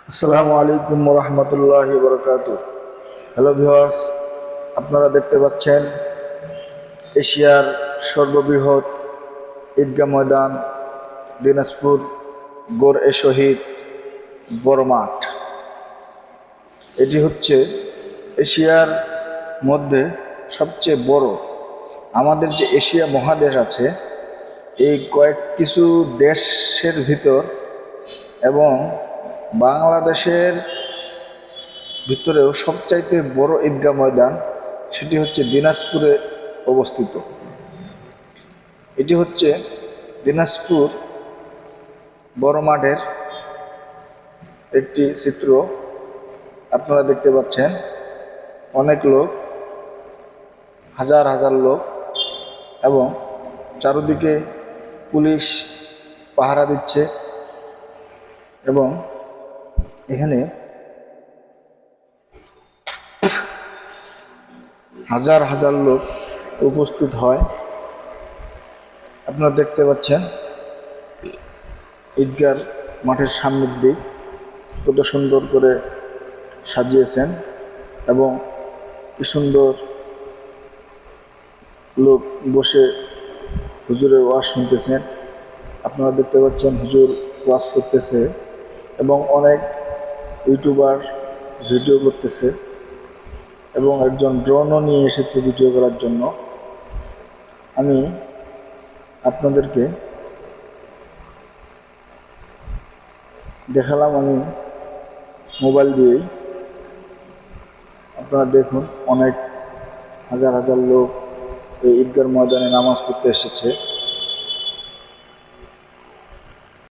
আসসালামু আলাইকুম রহমতুল্লাহি বরকাতুহ। হ্যালো ভিউয়ার্স, আপনারা দেখতে পাচ্ছেন এশিয়ার সর্ববৃহৎ ঈদগাহ ময়দান দিনাজপুর গোর-এ শহীদ বড় মাঠ। এটি হচ্ছে এশিয়ার মধ্যে সবচেয়ে বড়। আমাদের যে এশিয়া মহাদেশ আছে, এই কিছু দেশের ভিতর এবং বাংলাদেশের ভিতরেও সবচাইতে বড় ঈদগাহ ময়দান সেটি হচ্ছে দিনাজপুরে অবস্থিত। এটি হচ্ছে দিনাজপুর বড় মাঠের একটি চিত্র। আপনারা দেখতে পাচ্ছেন অনেক লোক, হাজার হাজার লোক, এবং চারদিকে পুলিশ পাহারা দিচ্ছে এবং এখানে হাজার হাজার লোক উপস্থিত হয়। আপনারা দেখতে পাচ্ছেন ঈদগাহ মাঠের সামনের দিক কত সুন্দর করে সাজিয়েছেন এবং কি সুন্দর লোক বসে হুজুরের ওয়াজ শুনতেছেন। আপনারা দেখতে পাচ্ছেন হুজুর ওয়াজ করতেছে এবং অনেক ইউটিউবার ভিডিও করতেছে এবং একজন ড্রোনও নিয়ে এসেছে ভিডিও করার জন্য। আমি আপনাদেরকে দেখালাম আমি মোবাইল দিয়েই। আপনারা দেখুন অনেক হাজার হাজার লোক এই ঈদগাহ ময়দানে নামাজ পড়তে এসেছে।